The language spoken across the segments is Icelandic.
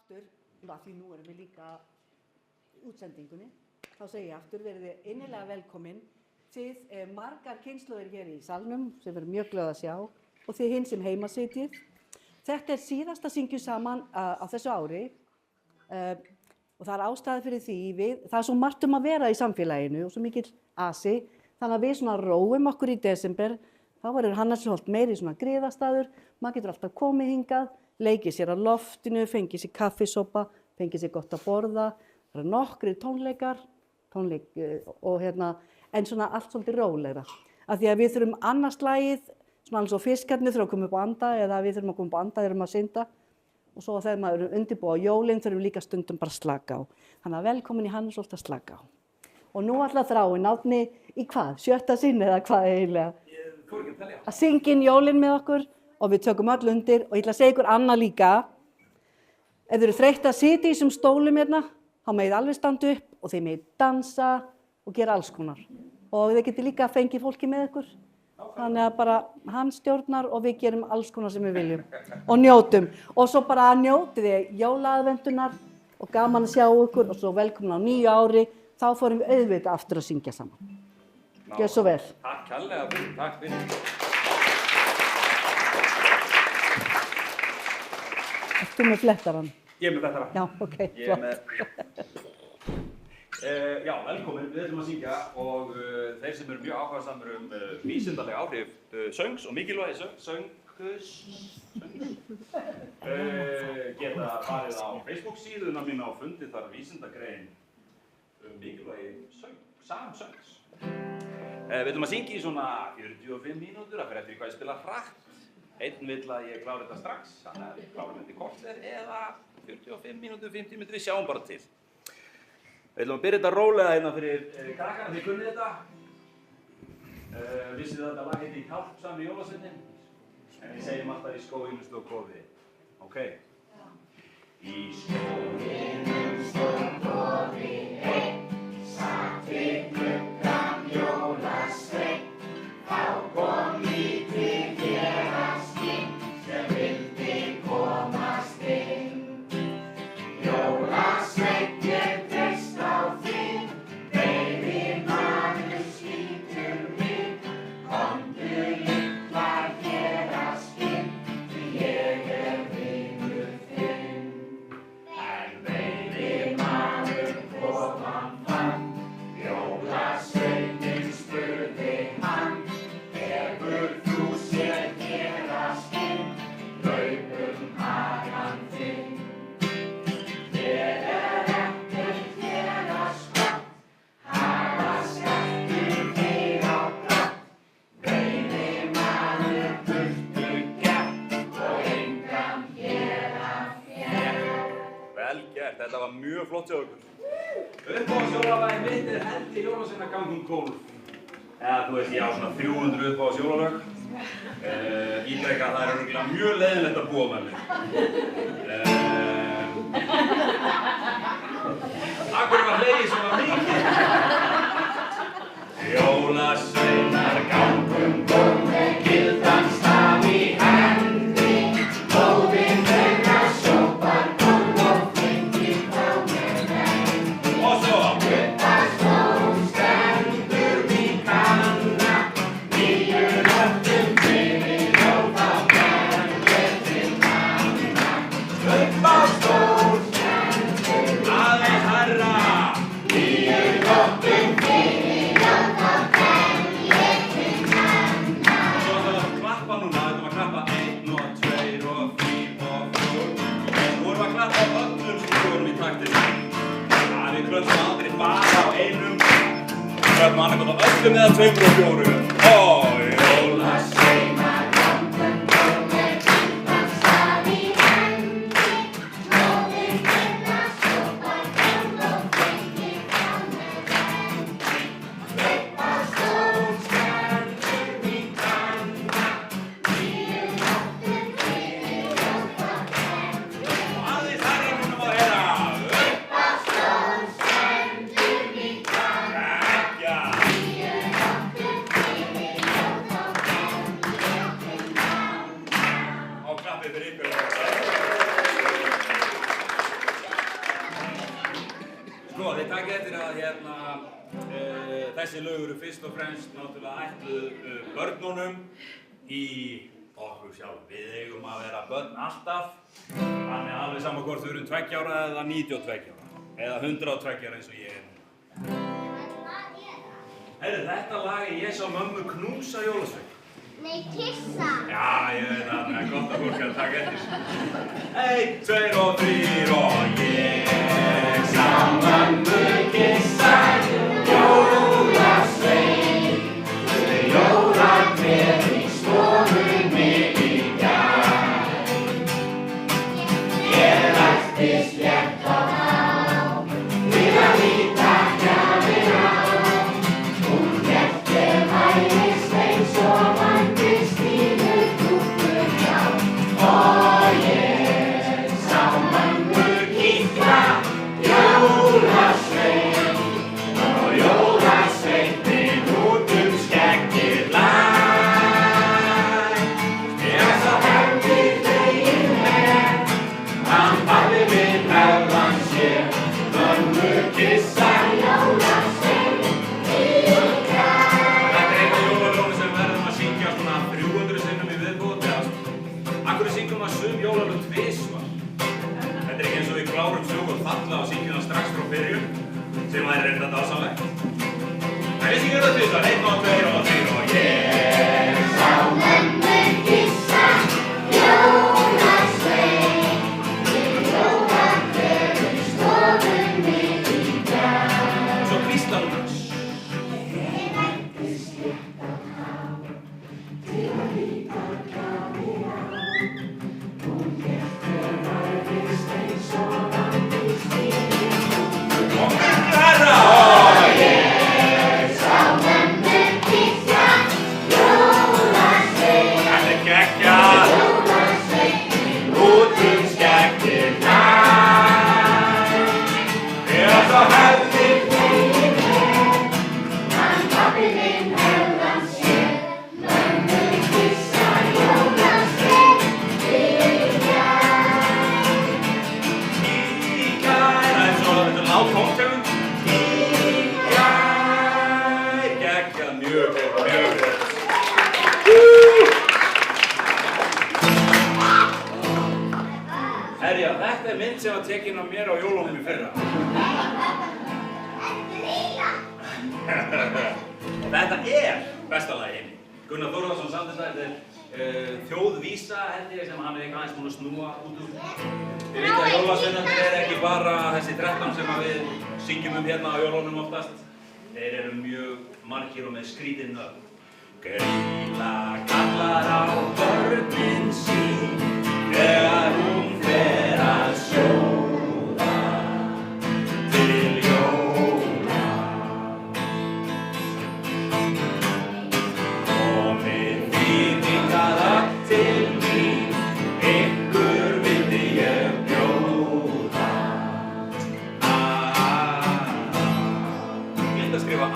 aftur, því nú erum við líka útsendingunni, þá segi ég aftur, verið þið innilega velkomin. Þið margar kynslóðir hér í salnum sem við erum mjög glöð að sjá og þið hinn sem heima sitjið. Þetta síðasta syngjum saman á þessu ári og það ástæða fyrir því það svo margt að vera í samfélaginu og svo mikill asi, þannig að við svona róum okkur í desember, þá verður Hannesarholt meiri svona griðastaður, maður getur alltaf komið hingað, leikið sér á loftinu, fengið sér kaffisopa, fengið sér gott að borða, það eru nokkrir tónleikar, og en svona allt svolítið rólegra. Af því að við þurfum annað slagið, svona alveg svo fiskarnir þurfum að koma upp á anda eða við þurfum að koma upp á anda þegar maður synda og svo þegar maður er undirbúa á jólin þurfum við líka stundum bara að slaka á. Þannig að velkomin í Hannesarholt að slaka á. Og nú ætla Þráinn Árni í hvað? 7. sinn eða hvað eiginlega? Ég fór ekki að telja. Að syngja inn jólin með okkur og við tökum öll undir og ég ætla að segja ykkur annað líka. Ef þið eru þreytt að sitja í þessum stólum hérna, þá megið alveg standa upp og þið megið dansa og gera alls konar. Og þið getið líka að fengið fólki með ykkur. Þannig að bara hann stjórnar og við gerum alls konar sem við viljum. Og njótum. Og svo bara njótið þið jólaaðventunar og gaman að sjá ykkur og svo velkomin á nýju ári. Þá fórum við auðvitað aftur að syngja saman. Gjör svo vel. Takk kærlega fyrir, takk fyrir. Ertu með flettarann? Ég er með flettarann. Já, ok, flott. Já, velkomin, við ætlum að syngja og þeir sem eru mjög áhugasamir vísindaleg áhrif söngs og mikilvægi söngs geta farið á Facebook síðuna mína og fundið þar vísindagrein mikilvægi samsöngs. Við ætlum að syngja í svona 45 mínútur, það fer eftir hvað ég spila hratt. Einn vill að ég klári þetta strax, þannig að við klárum þetta í korter eða 45 mínútur, 50 mínútur, við sjáum bara til. Við ætlum að byrja þetta rólega hérna fyrir krakkana, þið kunnið þetta. Vissið að þetta lag heiti Hjálpsamri jólasveinninn, en við segjum alltaf í skóginum stóð kofi. Ok? Í skóginum stóð kofi einn, satt við gluggann jólasveinn, þá kom lítið héraskinn sem vildi komast inn. Jólasveinn ég treyst á þig, baby maður skýtur mig, komdu litla héraskinn, því ég er vinur þinn. En baby maður kom hann fann, jólasveinninn spurði hann, hefur þú séð héraskinn, hlaupum hagann þinn. Hér er ekkert héraskott, hagaskattur þig á brott, veiðimaður burtu gert og engan hér að fjær. Vel gert, þetta var mjög flott hjá ykkur. Uppáhaldsjólalagið mitt er Hendi jólasveinagang golf. Eða þú veist, ég á svona 300 uppáhaldsjólalög. Ítreka það er örugglega mjög leiðinlegt að búa með mér. Af hverju var hlegið svona mikið? Jólasveinar gangum golf með gildan staf í hendi, móðir þeirra sópar golf og fengir þá með hendi. Og svo Uppáhaldsból stendur í kanna, nýju löttum fyrir jól, þá verð ég til manna. Uppáhaldsból stendur aðeins hærra, nýju löttum fyrir jól, þá verð ég til manna. Svo ætlum við að klappa núna, ætlum að klappa 1 og 2 og 3 og 4. Svo vorum við að klappa á öllum stígunum í taktinu. Við klöppum aldrei bara á einum, klöppum annarkot á öllum eða 2 og 4. Jólasveinar gangum golf með gildan staf í hendi, móðir þeirra sópar golf og fengir þá með hendi. Uppáhaldsból stendur í kanna, nýju löttum fyrir jól, þá verð ég. Aðeins hærra núna má heyra. Uppáhaldsból stendur í kanna, nýju löttum fyrir jól, þá verð ég til manna. Sko, þið takið eftir að þessi lög eru fyrst og fremst náttúrulega ætluð börnunum í okkur sjálf. Við eigum að vera börn alltaf, þannig alveg saman hvort við erum 2 ára eða 92 ára, eða 102 ára eins og ég er núna. Heyrðu, þetta lag er ég sá mömmu knúsa jólasvein. Nei, kissa! Já, ég veit það, það er gott að fólk að taka eftir þessu. 1, 2 og 3 og ég sá mömmu kissa jólasvein. Jólatréð í stofunni í gær. Ég rættist létt á há til að líta gjafir á. Hún hélt ég væri eins og vandist í dúkkur hjá. Og ég sá mömmu kinka jólasvein. Og jólasveinninn út skeggið læg. Ég sá hefði þegið með, hann pabbi minn hefðan sér. Mömmu kissa jólasvein í gær. Þetta er einn af jólalögunum sem við verðum að syngja svona 300 sinnum í viðbót. Af hverju syngjum við sum jólalög tvisvar? Þetta er ekki eins og við klárum sög og falla og syngjum það strax frá byrjun, sem væri reyndar dásamlegt. En við syngjum þetta tvisvar, 1 og 2 og 3 og ég Sá mömmu kissa jólasvein. Jólatréð í stofunni í gær. Svo hvíslar hún hans. Ég rættist létt á há til að líta gjafir á. Hún hélt ég væri eins og vandist í dúkkur Og herra! og ég sá mömmu kissa jólasvein. Þetta er geggjað. Jólasveinn Út skeggið læg. Ég sá hefði þegið með, hann pabbi minn hefðan sér. Mömmu kissa jólasvein í gær. í gær. Það er svo, þetta er lág tóntegund. Í gær. Geggjað, mjög vel, mjög vel. Herja, þetta er mynd sem var tekin af mér á jólunum í fyrra. Þetta er besta lagi heimi. Gunnar Þórðarsson samdi þetta, þjóðvísa held ég sem hann er eitthvað aðeins búinn að snúa út úr. Þið veit að jólasveinarnir er ekki bara þessi 13 sem við syngjum hérna á jólunum oftast. Þeir eru mjög margir og með skrítin nöfn. Grýla kallar á börnin sín þegar hún fer að sjóða til jóla. Komið þið hingað öll til mín, ykkur vildi ég bjóða. Ég ætla að skrifa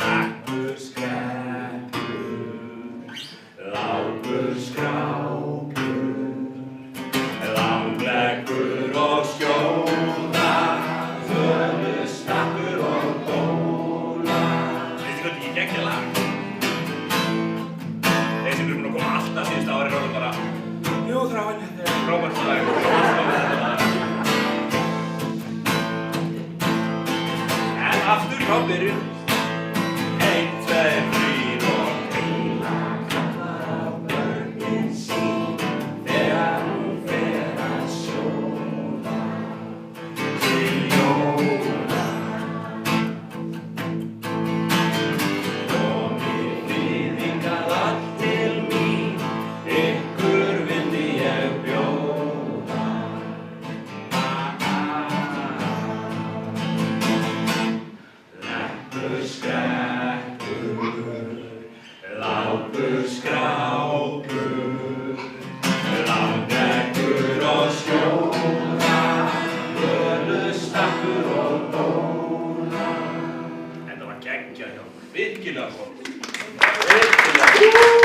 Rakkur skrekkur, lágur skrákur, langleggur og skjóða, þölustakkur og dóla. Veistu hvað ekki geggja lag? Þeir sem eru búin að koma alltaf síðustu ári eru bara jú, þráin, þetta er frábært lag, við komum alltaf með þetta lag. En aftur hjá byrjun. 1, 2, 3 og grýla kallar á börnin sín þegar hún fer að sjóða til jóla. Komið þið hingað öll til mín, ykkur vildi ég bjóða. Lekkur skrekkur, lágur skrákur, langleggur og skjóða, þölustakkur og dóla. Þetta var geggjað hjá okkur, virkilega gott. Virkilega.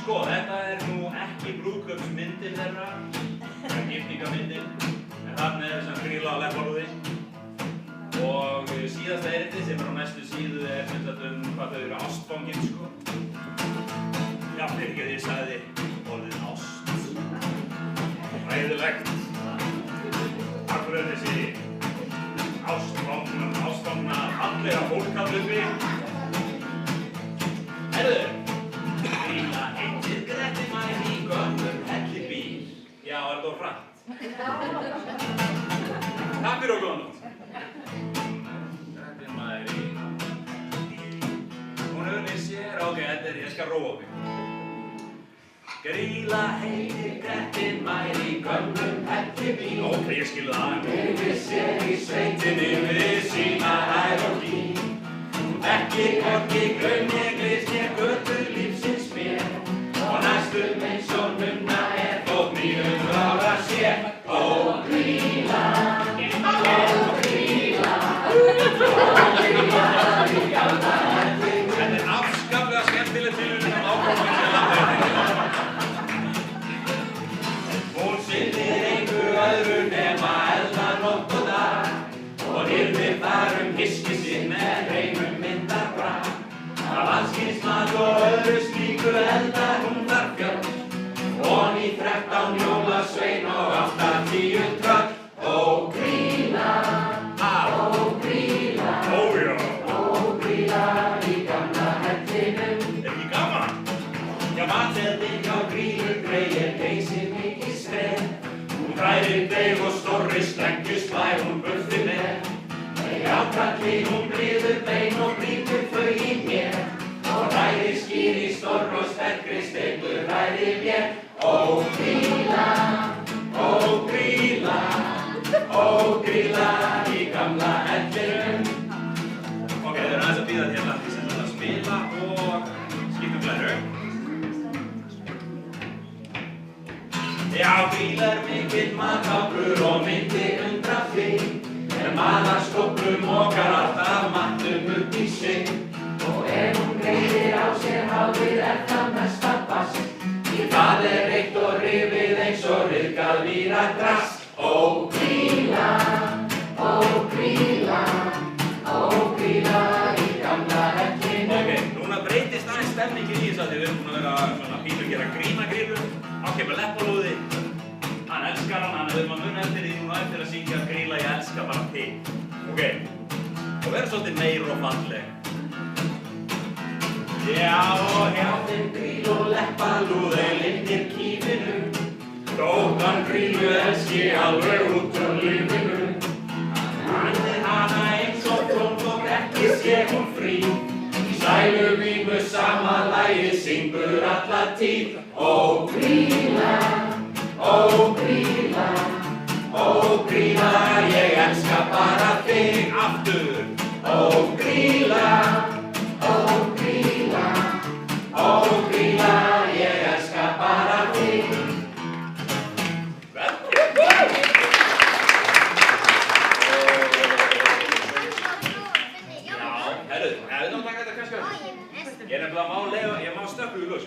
Sko, þetta er nú ekki ekki brúðkaupsmyndin þeirra, giftingarmyndin, en þarna er þess að Grýla á Leppalúði. Og síðasta erindi sem er á næstu síðu er sem sagt hvað þau eru ástfangin, sko. Já, fyrir ekki að ég sagði orðið ást. Ræðilegt. Takk fyrir þessi ástfangna fallega fólk uppi. Herðu, Grýla heitir Grettir Mær í gömlum hellibíl. Já, er þetta of hratt? Takk fyrir og góða nótt. Grettir Mær í... Hún unir sér ágættir, ég skal róa mig. Grýla heitir Grettir Mær í gömlum hellibíl. Ok, ég skilu það. Unir sér í sveitinni við sína hæð og hlíð. Ekki hvorki grauneglis né götur lífsins mér. Og næstum eins og nunna er þótt 900 ára sé. Ó Grýla, ó Grýla, ó Grýla í gamla hellinum. Þetta er afskaplega skemmtileg tilhugsun ákvæmum sem landið. Hún sinnir engu öðru nema elda nótt og dag. Og hirðir þar hyski sinn með hreinum myndarbrag. Af allskynsmat og öðru slíku eldar hún þar fjöll. Og í 13 jólasvein og 8-10 tröll. Ó Grýla, ó Grýla, ó já, ó Grýla í gamla hellinum. Er ekki gaman? Já, matseldin hjá Grýlu greiðir geysir mikið skref. Hún hrærir deig og stórri sleggju slær hún burði með. Jákalli hún bryður bein og brýtur þau í mér. Og hrærir skýr í stórr og sterkri steiktur hrærir mér. Ó Grýla, ó Grýla, ó Grýla í gamla hellinum. Ok, þau eru aðeins að bíða hérna því sem það að spila og skipta flæru. Já, Grýla er mikill makábrur og myndi undra þig. En maður skóplum okkar alltaf mattum upp í sig. Og ef hún greiðir á sér hárið er það mesta bass. Því það er reitt og rifið eins og ryðgað víradrass. Ó Grýla, ó Grýla, ó Grýla í gamla hellinum. Ok, núna breytist aðeins stemningin í þess að þið erum búin að vera svona pínu að gera grína Grýlu. Á kemur Leppalúði. Hann elskar hann, við erum að muna eftir því núna eftir að syngja Grýla, ég elska bara þig. Ok, og vera svolítið meir og falleg. Já, og hjá þeim Grýlu og Leppalúði lindir kífinu. Dóttan Grýlu elski alveg út úr lífinu. Hann er hana eins og tómt og ekki sé hún frí. Í sæluvímu sama lagið syngur alla tíð. Ó Grýla, ó Grýla, ó Grýla, ég elska bara þig aftur. Ó Grýla, ó Grýla, ó Grýla, ég elska bara þig. Já, herru, hefðu nú taka þetta kannski á? Ég er nefnilega ég má stökku í lög.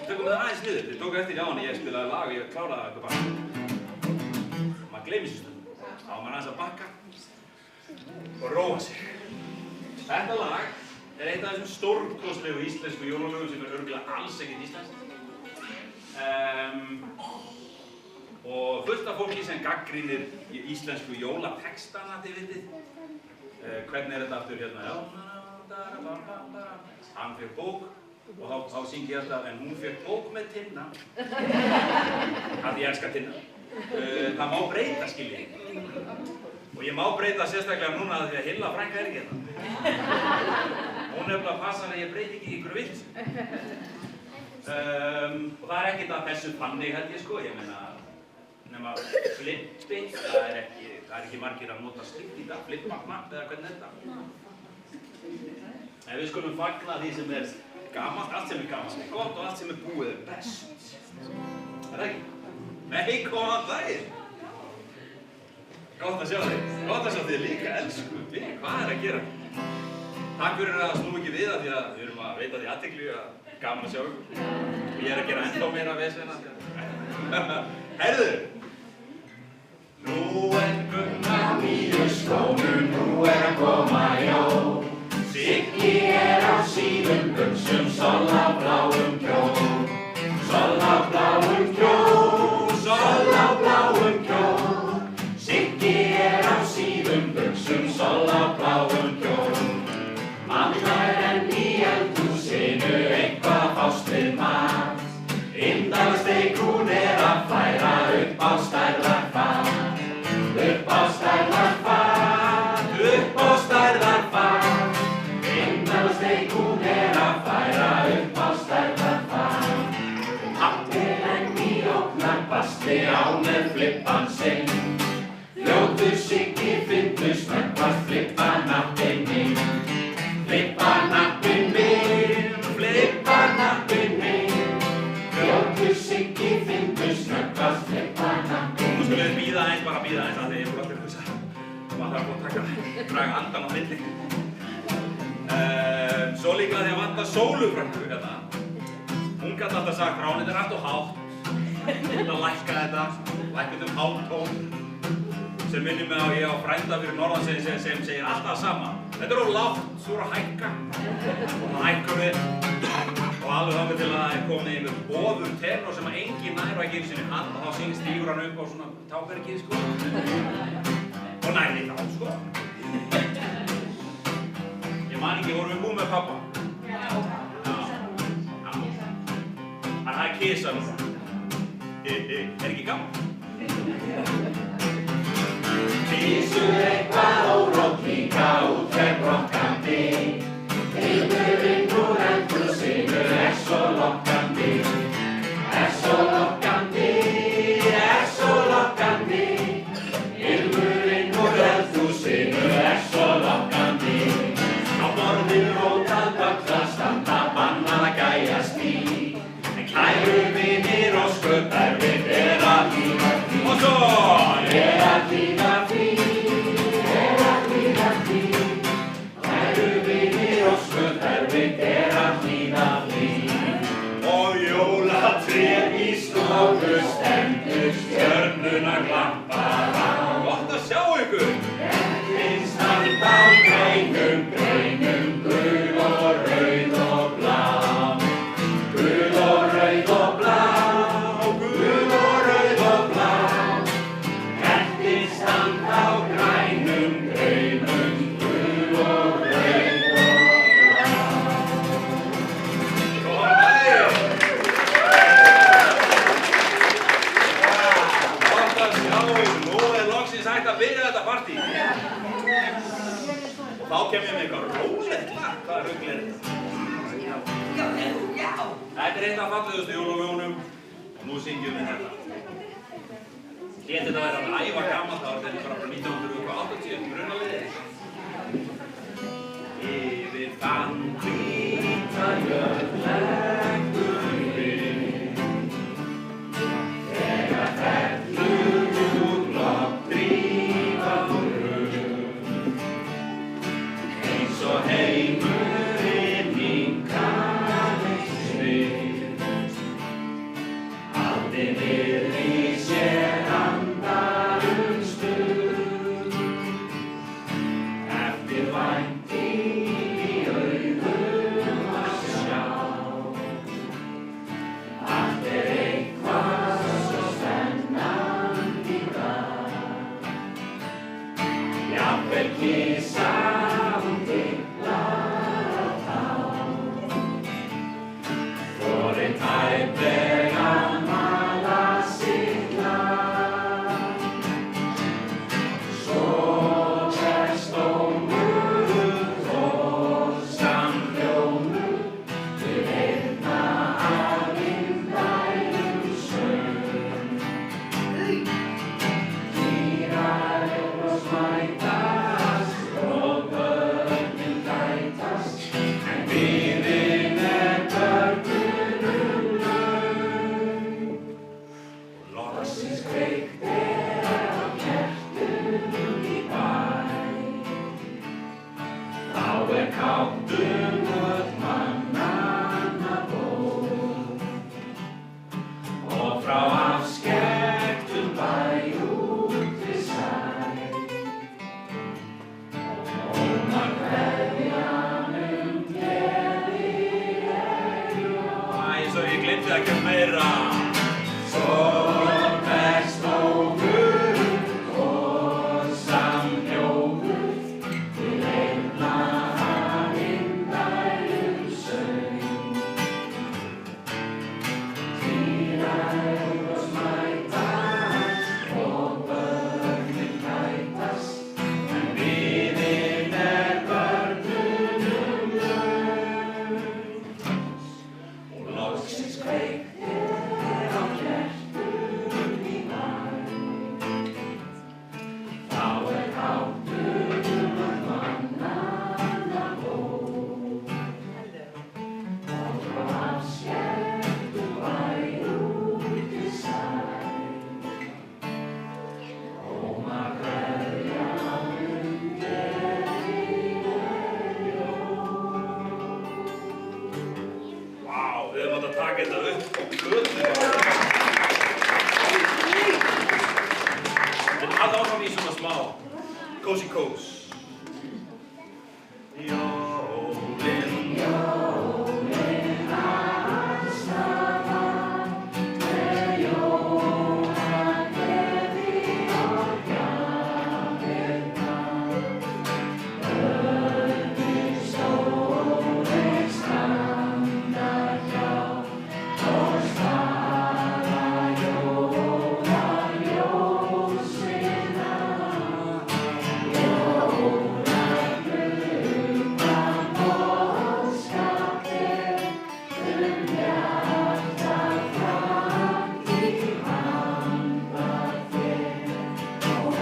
Tökum það aðeins niður, þið tóku eftir áðan ég spilaði lag og ég kláraði þetta bara. Maður gleymir sér stundum. Þá á maður aðeins að bakka og róa sig. Þetta lag er eitt af þessum stórkostlegu íslensku jólalögum sem er örugglega alls ekkert íslenskt. Og fullt af fólki sem gaggrínir íslensku jólatextana, þið vitið. Hvernig er þetta aftur hérna? Hann fékk bók. Og þá syngi ég alltaf, en hún fékk bók með Tinna. Að ég elska Tinna. Það má breyta, skiljið. Og ég má breyta sérstaklega núna því að Hilla frænka er ekki hérna. Hún nefnilega passar að ég breyti ekki í ykkur vilt. Og það er ekkert að þessu þannig held ég sko. Ég meina, nema flippi, það er ekki margir að nota slíkt í dag. Flippaknapp eða hvernig þetta. En við skulum fagna því sem er gammalt, allt sem er gammalt sem er gott og allt sem er búið er best. Er það ekki? Nei, góðan daginn! Gott að sjá þig. Gott að sjá þig líka, elsku. Hvað er að gera? Takk fyrir að snúa ekki við það því að við erum að veita því athygli að gaman að sjá ykkur. Ég að gera ennþá meira vesena. Heyrðu! Nú Gunna nýju skónum, nú að koma jól. Siggi á síðum buxum, Solla bláum kjól. Solla bláum kjól, Solla bláum kjól. Siggi á síðum buxum, Solla bláum kjól. Mamma enn í eldhúsinu, eitthvað fást við mat. Indalsteik hún að færa upp á stærðarfat. Upp á stærðarfat, upp á stærðarfat. Indalsteik hún að færa upp á stærðarfat. Pabbi enn í ógnarbasti á með flippan sinn. Fljótur Siggi fyndu snöggvast flippanappinn minn. Flippanappinn minn, flippanappinn minn. Fljótur Siggi fyndu snöggvast flippanappinn minn. Nú skulum við bíða aðeins, bara bíða aðeins að því ég fór alltaf að hugsa. Maður þarf að draga andan á milli. Svo líka því að vanta Sólufrænku hérna. Hún gat alltaf sagt frá, þetta allt og hátt. Þetta lækka þetta, lækkað hálftón. Sem minnir mig á ég á frænda fyrir norðan sem segir alltaf sama. Þetta of lágt, svo að hækka. Og það hækkum við. Og alveg þangað til að það komið einhver boður tenor sem að enginn nær og ekki einu sinni hann. Og þá stígur hann upp á svona tábergið, sko. Og nærði þá, sko. Ég man ekki, vorum við búin með pappa? Já. Hann hafði kisa núna. Er ekki gaman? Kísur eitthvað órótt líka út brokkandi. Ilmurinn úr eldhúsinu svo lokkandi. Svo lokkandi, svo lokkandi. Ilmurinn úr eldhúsinu svo lokkandi. Á borðið rótað bögglar standa, bannað að gæjast í. En kæru vinir og sköp erfitt að hlýða því. Og svo að hlýða því, að hlýða því. Kæru vinir og sköp erfitt að hlýða því. Og jólatréð í stofu stendur, stjörnurnar glampar á. Gott að sjá ykkur! Finnst standa á greinum, gul og rauð og blá. Gul og rauð og blá, gul og rauð og blá. Kertin standa á grænum, gul og rauð og blá. Góðan daginn! Gott að sjá ykkur, nú loksins hægt að byrja þetta partí. Og þá kem ég með eitthvað rólegt lag. Hvaða rugl þetta? Þetta eitt af fallegustu jólalögunum og nú syngjum við þetta. Héti þetta verið alveg æva gammalt, það var þetta bara frá 1980 brunaliði. Yfir þann hvíta jörð leggur við, þegar fellur úr logn drífa úr, eins og heimurinn minnkar svip. Aldinn virði sér andar stund, eftir vænting í augum að sjá. Allt eitthvað svo spennandi í dag, jafnvel kisa hún dillar á tá. Hvorinn tæplega mala þið að gera meira. Sorgarslófur og samhljómur til einna indælum söng. Tíðar mætast og börnin kætast, en viðinn börnunum laus. Og loksins kveiktir á kertum í bæ. Þá háttur mannanna hljóð. Og frá afskekktum bæ út í sæ. Ómar kveðja undir Vá, við höfum átt að taka þetta upp á plötu. En halda áfram í svona smá cozy kós. Jólin, jólin alls staðar, með jólagleði og gjafirnar. Börnin stórir standa hjá og stara jólaljósina. Jólagluggan boðskapir bjarta framtíð handa þér. Og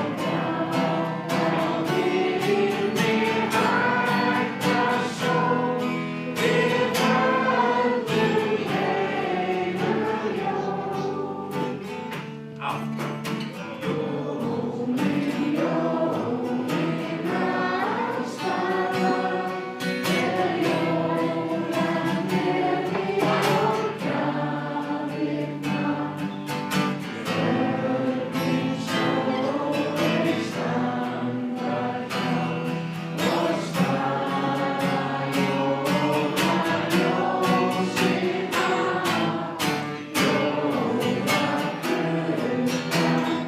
bráðir inni hætta sól, við höldum heilu jól. Aftur. Jólin, jólin alls staðar, með jólagleði og gjafirnar. Börnin stórir standa hjá og stara jólaljósina. Jólagluggan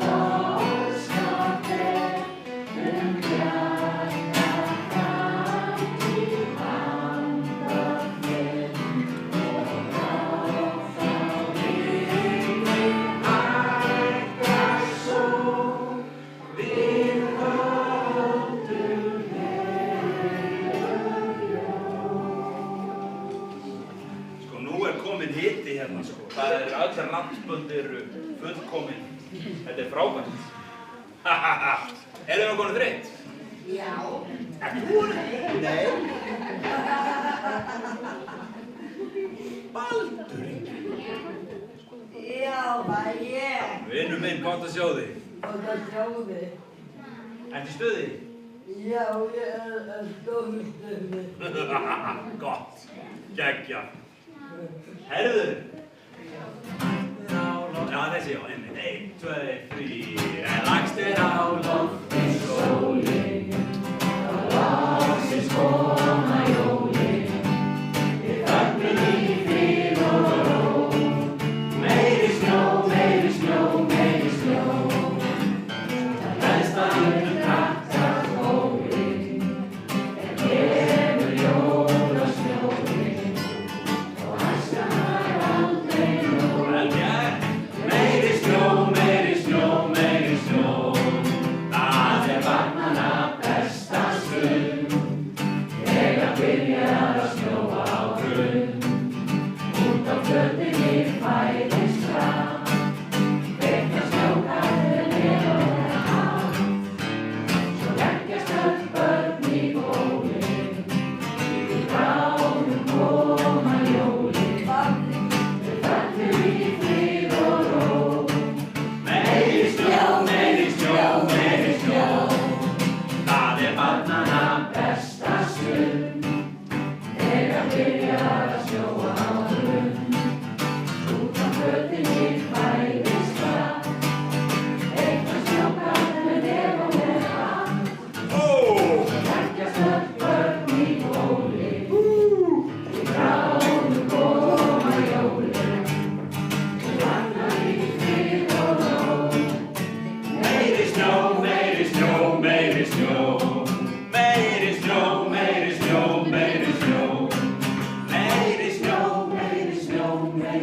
boðskapir bjarta framtíð handa þér. Og áfram inni hætta sól, við höldum Sko, nú komin hiti hérna, sko. Það allar landsbönd eru fullkomin. Þetta frábært. Erum við komin þreytt? Já. Ekki búin? Nei. Baldurinn. Já, það er ég. Vinur minn, gott að sjá þig. Og það sjáði. Ertu í stuði? Já, ég er stóðstöði. Gott. Geggja. Herðu. Já, þessi, já, einmitt. 1, 2, 3. En lagst er á lofti sólin, og loksins koma jólin. Við fögnum í frið og ró. Meiri snjó, meiri snjó, meiri snjó. Það helst að undir krattar hólin, en kemur jólasnjórinn, og hann skanar aldrei nóg. Vel gert. Meiri snjó, meiri snjó,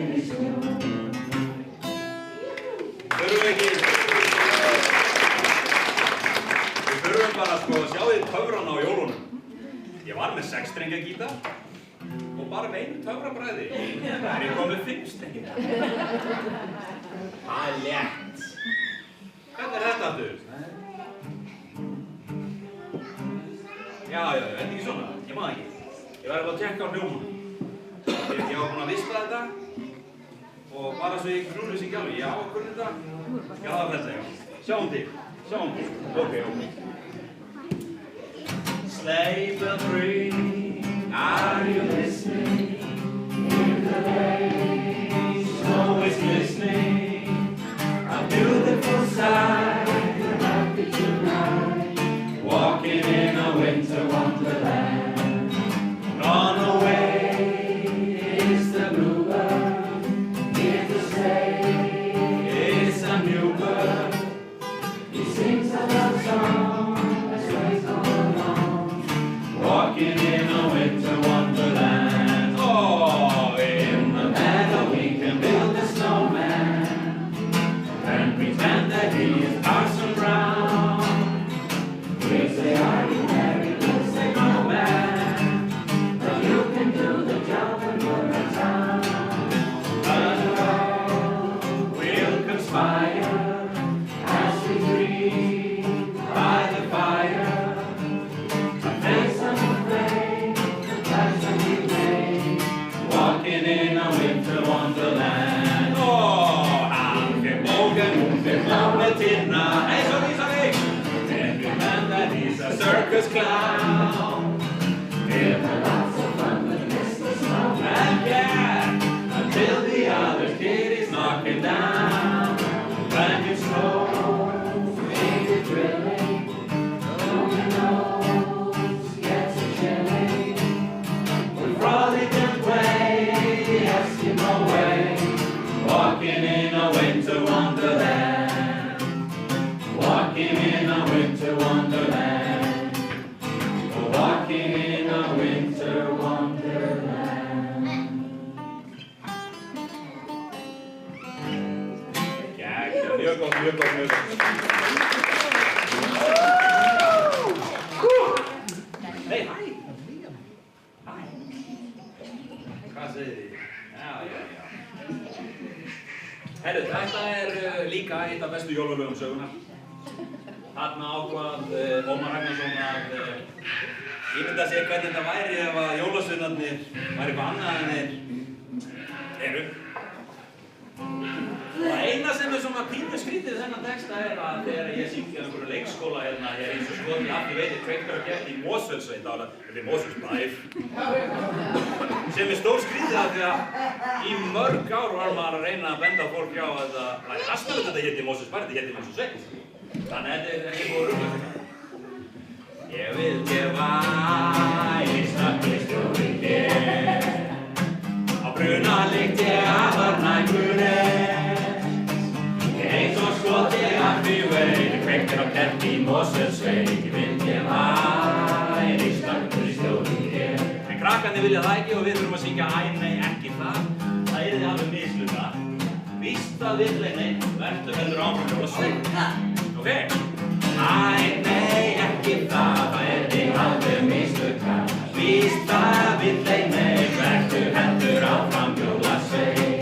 Við þurfum bara sko að sjá því töfrana á jólunum. Ég var með 6 strengja gítar og bara með einu töfrabræði en ég kom með 5 strengja. Það er létt. Hvernig er þetta aftur? Já, þetta er ekki svona. Ég maður ekki. Ég verði bara að tjekka á hljómanum. Ég var búinn að vista þetta og bara svo ég knúði sig ekki alveg. Já, hvernig þetta? Já, það er þetta, já. Sjáum til. Ok. Sleigh bells ring, are you listening? In the lane, snow is glistening. A beautiful sight, happy tonight, walking in a winter wonderland. Run away is the bluebird, here's the sleigh, it's a new bird. He sings a love song as ways go along, walking in a winter wonderland. Oh, in the meadow we can build a snowman and pretend that he is Parson Brown. We'll say, are you married? We'll say, no man, but you can do the job when you're in town. Run away, we'll conspire as we dream by the fire. A face unafraid, the price that we pay, walking in a winter wonderland. Oh, han fer bågen, hon fer blommetinna. Hey, sorry. Every man that is a circus clown. We'll have lots of fun with Mr. Snowman, yeah, until the other kid is knocking down. When it snows, ain't it thrilling? Nobody knows, gets a chilling. We frolic and play the Eskimo way, walking in a winter wonderland. Walking in a winter wonderland. Walking in a winter wonderland. Mjög gott. Hey, hæ. Hvað segir þið? Já. Herru, þetta er líka eitt af bestu jólalögum sögunar. Þarna ákvað Ómar Ragnarsson að ímynda sér hvernig þetta væri ef að jólasveinarnir væri eitthvað annað en þeir eru. Það eina sem er svona pínu skrítið þennan texta er að þegar ég syngi einhverju leikskóla hérna eins og skoti aftur veitir kveikar og gert í Mosfellssveit ára, þetta er Mosfellsbær, sem er stór skrítið af því að í mörg ár var maður að reyna að benda fólk á að þetta væri aðstöðut þetta héti Mosfellsbær, þetta héti Mosfellssveit. Þannig að þetta er ekki búið rugglað. Ég vil gefa snögglistur í þér, á brunalykt ég afar nægur eins og skot ég aftur veit, kveiktir á kerti í Mosfellssveit. Ég vil gefa snögglistur í þér. En krakkarnir vilja það ekki og við þurfum að syngja æ, nei, ekki það. Það yrði alveg mislukkað. Víst að villinni, verður áfram jólasveinn. Ok? Æ, nei, ekki það, það yrði alveg mislukkað. Víst að villinni, verður áfram jólasveinn.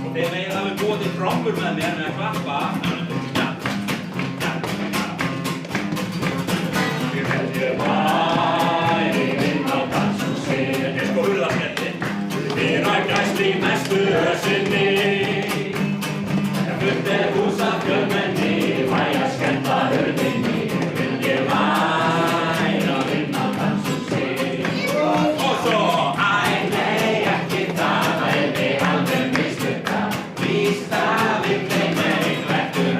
Og þeir megið hafi boðið trompur með mér með að klappa. Ég held ég væri inn á danshúsi. Þetta er sko hurðarskellin. Við rækast í mestu ösinni. Fullt er hús af fjölmenni, fæ að skemmta hurðinni. Vil ég væra inn á danshúsi. Og svo, æ, nei, ekki það yrði alveg mislukkað. Víst að villinni, verður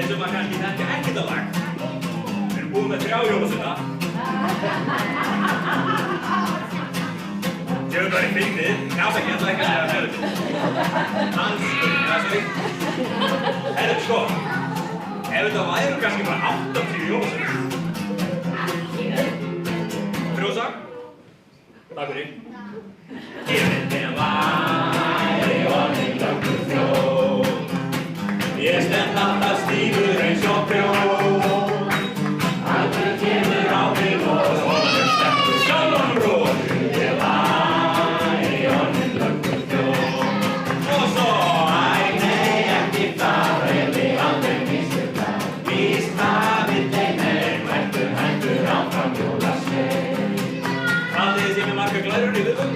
Þeir sem að kannski þekkja ekkert að lag. Við erum búin með 3 jólasveina. Sjöfum það í fyndið. Já, það geta ekki að segja fyrir. Herru, sko. Ef þetta væru kannski bara 80 jólasveina. Rósa. Takk fyrir. Ef þetta væri orðin löggur þjóð. Ég stend alltaf stífur eins og prjóð. Aldrei kemur á mig og honum stendur sjálfan róð. Ég væri orðin löggur þjóð. Og svo, æ nei, ekki það, yrði aldrei mistur það. Víst hafið þeim mættu hendur áfram jólasvein. Haldið þið með margar glærur í viðbót?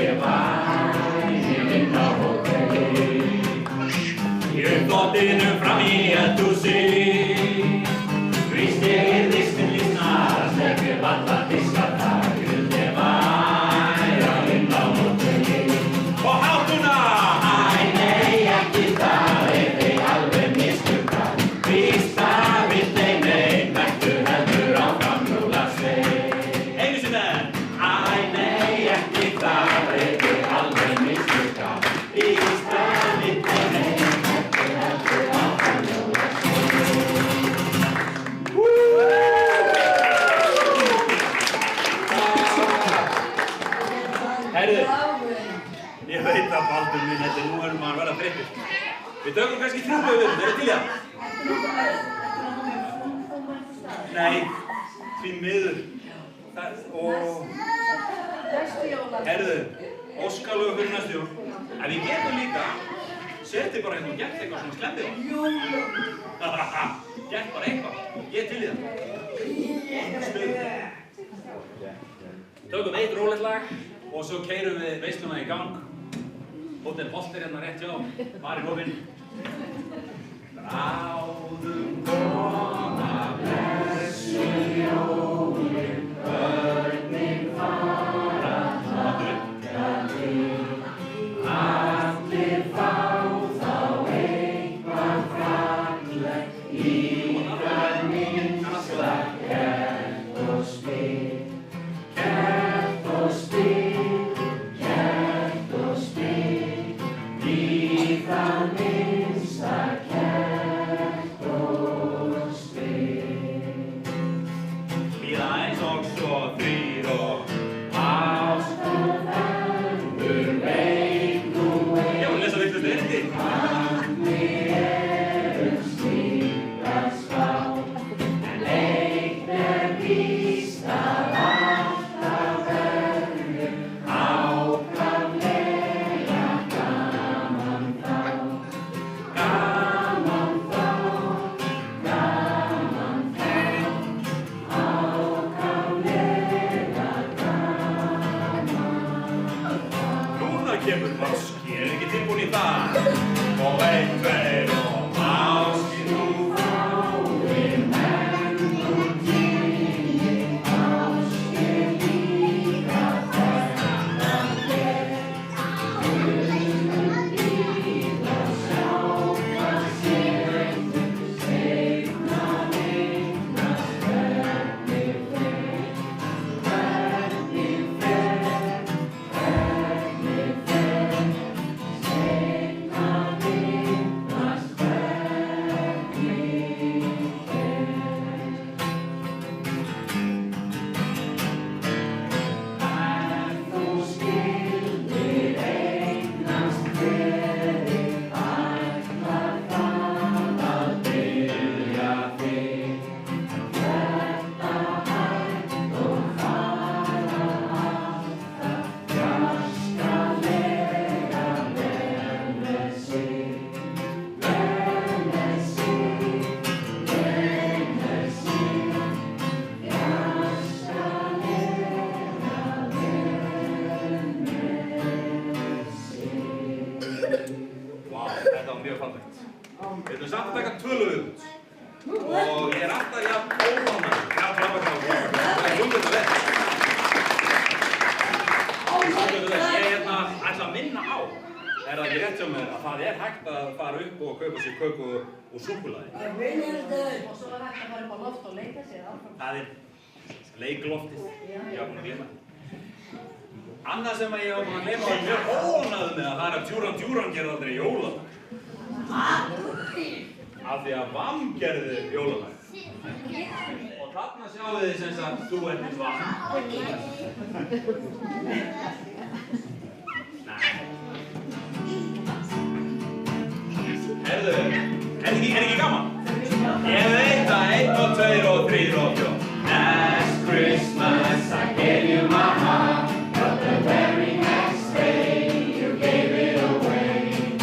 Ég væri inn á hóteli. Í uppþvottinu fram í eldhúsi. Víst ég yrði stundlisnar, sleppir varla diska þar. Ég væri inn á hóteli. Og háttuna! Æ nei, ekki það, yrði alveg mistur það. Víst hafið þeim mættu hendur áfram jólasvein. Einu sinni enn. Æ nei, ekki það, yrði alveg mistur það. Víst hafið þeim mættu hendur áfram jólasvein. Herðu, ég veit að Baldur minn, þetta nú erum maður að verða þreyttur. Við tökum kannski 3 viðbót, eru til í það? Nei, því miður. Herðu, óskalögu fyrir næstu jól. En við getum líka, setið bara hérna og gert eitthvað svona slemmið á. Gert bara eitthvað, ég til í það. Stuð. Tökum 1 rólegt lag og svo keyrum við veisluna í gang. Hótel Holt er hérna rétt hjá, Mari Hófinn. Bráðum koma blessu jólin, börnin fara hlakkandi. Allir fá þá eitthvað fallegt í minsta kert og spil. Kert og spil, kert og spil, í það minnsta kert og spil. Líða eins og svo 3 og ástur verður veit nú ein. Já, lesa vitlaust erindi. Allir erum slíkast fá, en eitt víst að alltaf verður ákaflega gaman þá. Gaman þá, gaman þá, ákaflega gaman þá. Núna kemur máski, er ekki tilbúin í það? Og 1, 2 og máski nú fáir menn úr tíni. Máski líka þetta vel. Munum líða sjá hvað setur, seinna minnast hvernig fer. Hvernig fer, hvernig fer, seinna minnast Við ætlum samt að taka töluviðbót. Og ég alltaf jafn óánægður. Já, frábært. Það hljómar vel. Ég ætla að minna á Er það ekki rétt hjá mér að það er hægt að fara upp og kaupa sér köku og súkkulaði? Ég finnir þau. Og svo er hægt að fara upp á loft og leika sér áfram. Það er leikloftið. Ég var búinn að gleyma því. Annað sem ég var búinn að gleyma og er mjög óánægður með það er að Djúran gerði aldrei jóladag. Af því að Vamm gerði jóladag. Og þarna sjáum við sem sagt duettinn Vamm. Nei. Heyrðu, er ekki gaman? Ég veit að 1 og 2 og 3 og 4. Last Christmas I gave you my heart, but the very next day you gave it away.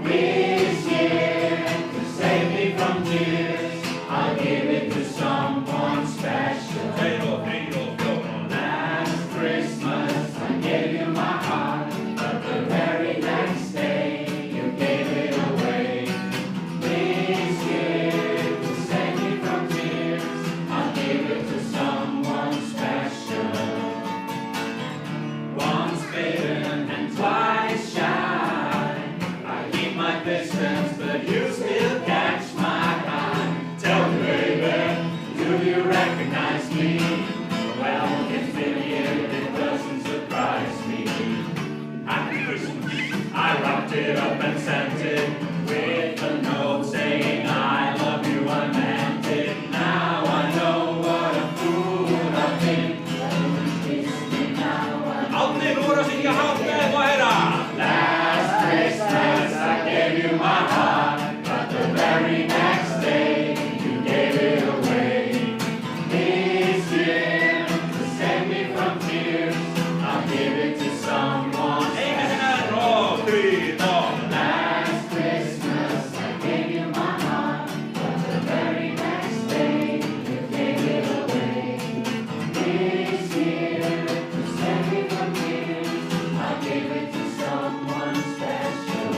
This year, to save me from tears, I'll give it to someone special. 2 og 3 og 4. Last Christmas I gave you my heart, but the very next day you gave it away. This year, to save me from tears, I'll give it to someone special. Once bitten and twice shy, I keep my distance, but you still catch my eye. Tell me, baby, do you recognize me? Well, it's been a year, it doesn't surprise me. Happy Christmas, I wrapped it up and sent it with a note saying I love you, I meant it. Now I know what a fool I've been. Átni, nú voru að syngja hátt með og heyra. Last Christmas I gave you my heart, but the very next day you gave it away. This year, to save me from tears, I'll give it to someone. Einu sinni enn og 3 og last Christmas I gave you my heart, but the very next day you gave it away. This year, to save me from tears, I'll give it to someone special.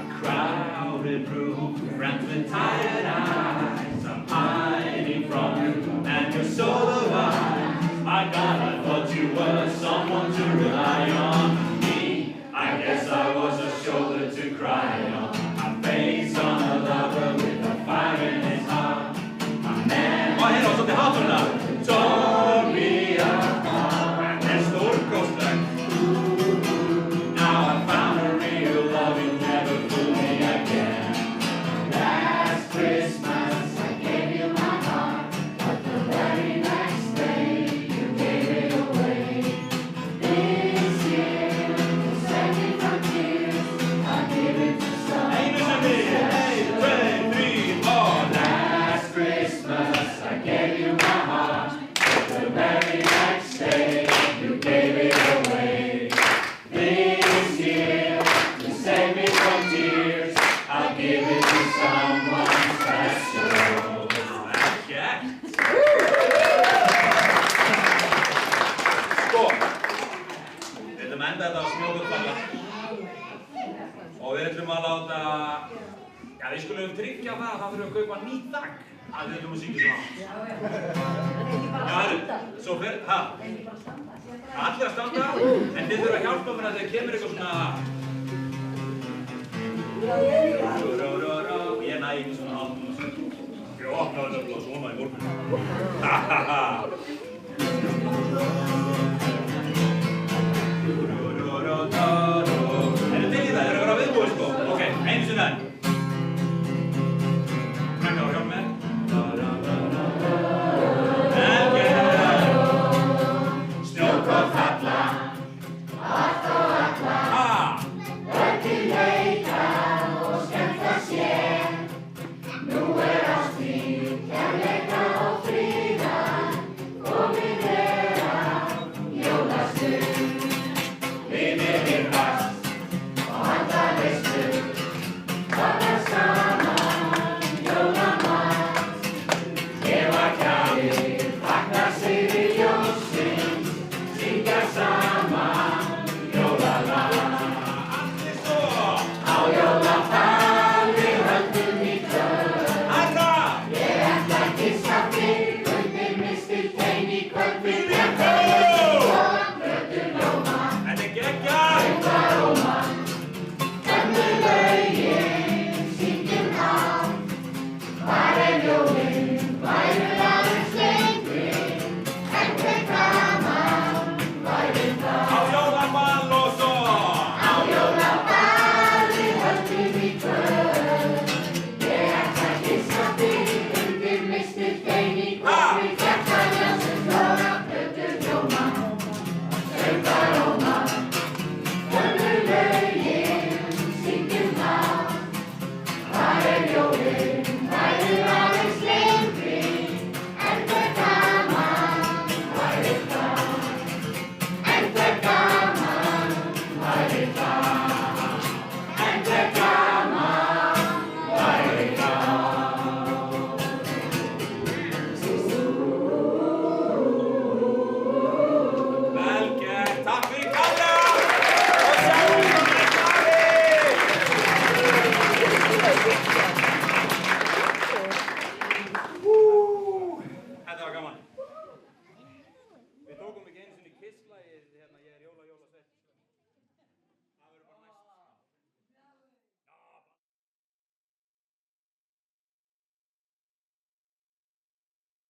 A crowded room, friends with tired eyes. I'm hiding from you, and you're so alive. My God, I thought you were someone to rely on. Me, I guess I was a shoulder to cry on. A face on a lover with a fire in his heart. A man, og hérna á svolítið háturna, tore me apart. En stórkostlegt. Now I found a real love, you'll never fool me again. Last Christmas I gave you my heart, but the very next day you gave it away. This year, to save me from tears, I'll give it to someone. Einu sinni, 1, 2, 3, 4. Last Christmas I gave you my heart, but the very next day you gave it away. This year, to save me from tears, I'll give it to someone special. Ekkert. Sko, við ætlum að enda þetta á snjóðurfalla og við ætlum að láta, já við skulum tryggja það að það þurfum að kaupa nýtt dag að við ætlum að syngja svona. Já, herru, svo fyrr, hæ? Allir að standa, en þið þurfum að hjálpa mér að þegar kemur eitthvað svona og ég næ ekki svona haldum og svona. Ég opnaði þetta svona í morgun.